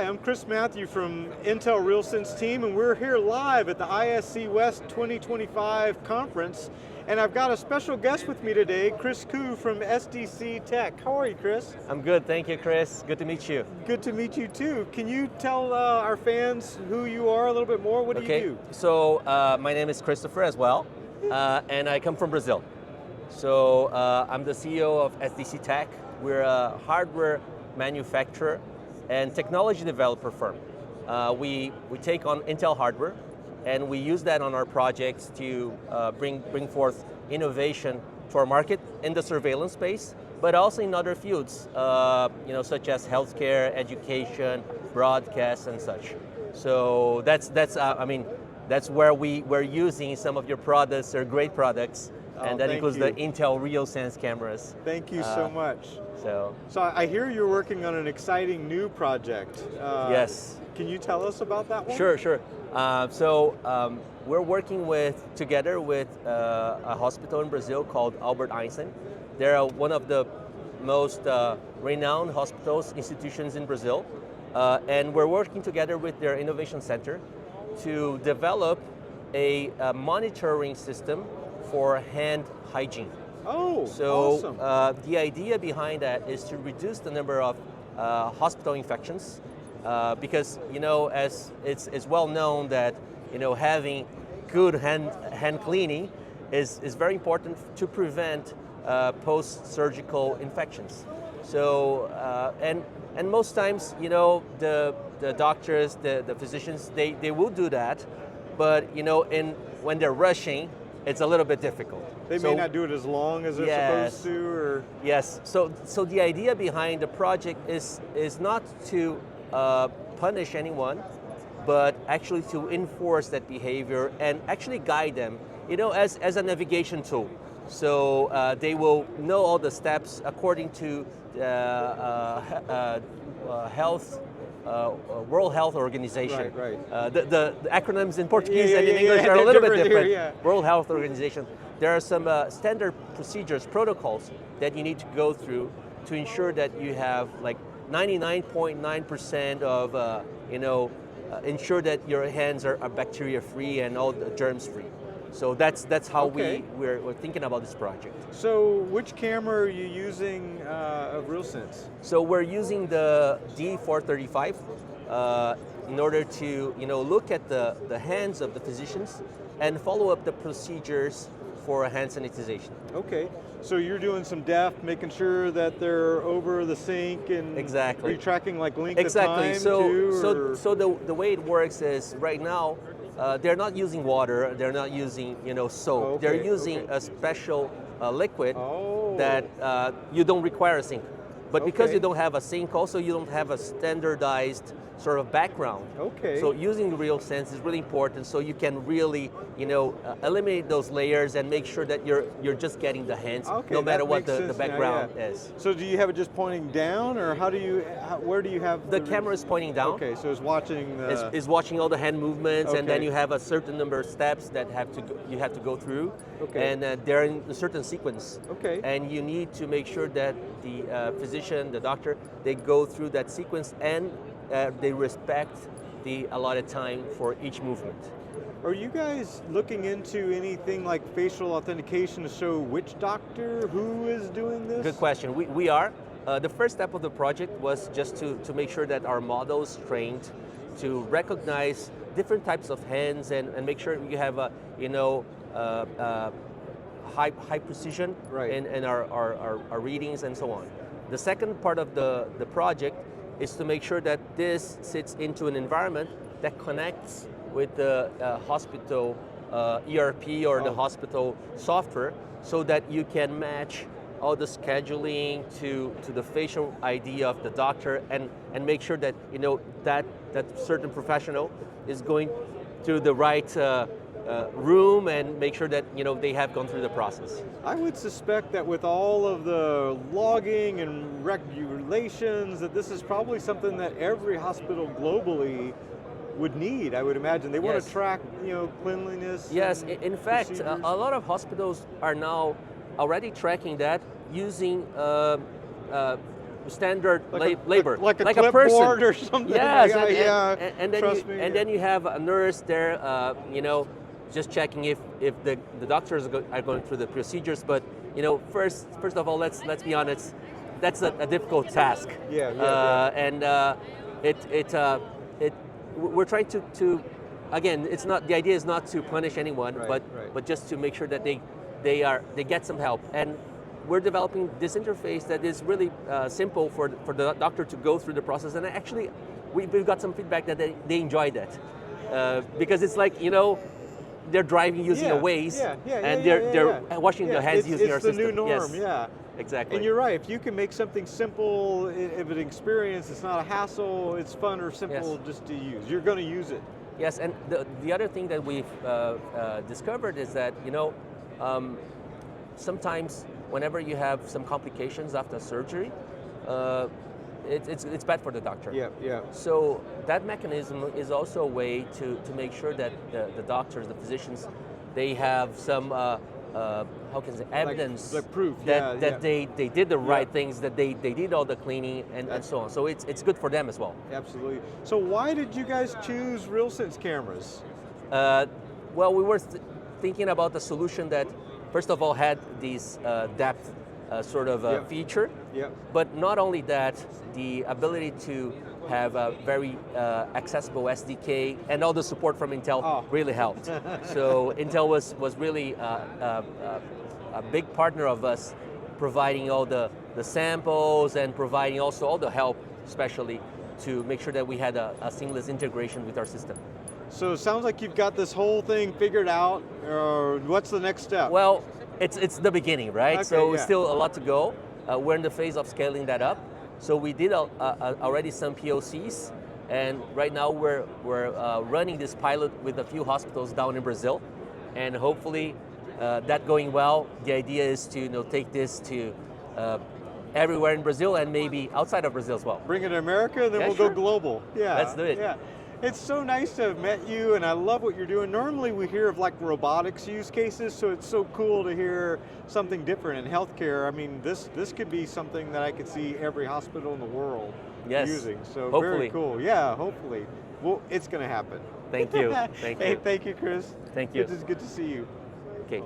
I'm Chris Matthieu from Intel RealSense team, and we're here live at the ISC West 2025 conference. And I've got a special guest with me today, Chris Koo from SDC Tech. How are you, Chris? I'm good, thank you, Chris. Good to meet you. Good to meet you too. Can you tell our fans who you are a little bit more? What do you do? So my name is Christopher as well, and I come from Brazil. So I'm the CEO of SDC Tech. We're a hardware manufacturer and technology developer firm. We take on Intel hardware, and we use that on our projects to bring forth innovation to our market in the surveillance space, but also in other fields, such as healthcare, education, broadcast, and such. So that's where we're using some of your products. They're great products, and that includes the Intel RealSense cameras. Thank you so much. So I hear you're working on an exciting new project. Yes. Can you tell us about that one? Sure. We're working together with a hospital in Brazil called Albert Einstein. They're one of the most renowned hospitals, institutions in Brazil. And we're working together with their innovation center to develop a monitoring system for hand hygiene. Oh, so awesome. The idea behind that is to reduce the number of hospital infections, because as it's well known that having good hand cleaning is very important to prevent post-surgical infections. So and most times the doctors, the physicians, they will do that, but when they're rushing, it's a little bit difficult. They may not do it as long as they're supposed to, or? Yes, so the idea behind the project is not to punish anyone, but actually to enforce that behavior and actually guide them, as a navigation tool. So they will know all the steps according to World Health Organization. Right. The acronyms in Portuguese and in English are a little bit different. Here, World Health Organization. There are some standard procedures, protocols that you need to go through to ensure that you have like 99.9% of, ensure that your hands are bacteria free and all the germs free. So that's how we're thinking about this project. So which camera are you using of RealSense? So we're using the D435 in order to look at the hands of the physicians and follow up the procedures for hand sanitization. Okay, so you're doing some depth, making sure that they're over the sink, and exactly. Are you tracking like length of time So the way it works is right now they're not using water, they're not using soap. They're using a special liquid that you don't require a sink. But because you don't have a sink, also you don't have a standardized sort of background. Okay. So using RealSense is really important, so you can really eliminate those layers and make sure that you're just getting the hands, no matter what the background is. So do you have it just pointing down, or where do you have the camera is pointing down? Okay, so it's watching is watching all the hand movements, and then you have a certain number of steps that you have to go through, and they're in a certain sequence. Okay. And you need to make sure that the physician, the doctor, they go through that sequence and they respect the allotted time for each movement. Are you guys looking into anything like facial authentication to show which doctor, who is doing this? Good question. We are. The first step of the project was just to make sure that our model is trained to recognize different types of hands and make sure you have high precision in our readings and so on. The second part of the project is to make sure that this sits into an environment that connects with the hospital ERP or the hospital software, so that you can match all the scheduling to the facial ID of the doctor and make sure that that certain professional is going through the right room and make sure that they have gone through the process. I would suspect that with all of the logging and regulations, that this is probably something that every hospital globally would need. I would imagine they want to track, cleanliness. Yes, in fact, a lot of hospitals are now already tracking that using standard like labor, like a person clipboard or something. Yes, Trust me. then you have a nurse there, just checking if the doctors are going through the procedures. But first of all, let's be honest, that's a difficult task. And we're trying to again, it's not, the idea is not to punish anyone, but just to make sure that they get some help. And we're developing this interface that is really simple for the doctor to go through the process. And actually, we've got some feedback that they enjoy that. Because it's like, they're driving using a Waze, and they're washing their hands using our system. It's the new norm, yes. Exactly. And you're right, if you can make something simple of an experience, it's not a hassle, it's fun or simple just to use, you're going to use it. Yes, and the other thing that we've discovered is that, sometimes whenever you have some complications after surgery, it's bad for the doctor. So that mechanism is also a way to make sure that the doctors, the physicians, they have some how can I say, evidence, like proof that they did the right things, that they did all the cleaning and so on. So it's good for them as well. Absolutely. So why did you guys choose RealSense cameras? Well, we were thinking about a solution that, first of all, had this depth feature, but not only that, the ability to have a very accessible SDK and all the support from Intel really helped. So Intel was really a big partner of us, providing all the samples and providing also all the help, especially to make sure that we had a seamless integration with our system. So it sounds like you've got this whole thing figured out. What's the next step? Well, it's the beginning, right? Okay, so still a lot to go. We're in the phase of scaling that up. So we did already some POCs, and right now we're running this pilot with a few hospitals down in Brazil, and hopefully that going well, the idea is to take this to everywhere in Brazil and maybe outside of Brazil as well. Bring it to America, then we'll go global. Let's do it. It's so nice to have met you, and I love what you're doing. Normally we hear of like robotics use cases, so it's so cool to hear something different in healthcare. I mean, this could be something that I could see every hospital in the world using. So hopefully. Very cool. Yeah, hopefully. Well, it's going to happen. Thank you. Thank you. Hey, thank you, Chris. Thank you. Good to see you. Okay.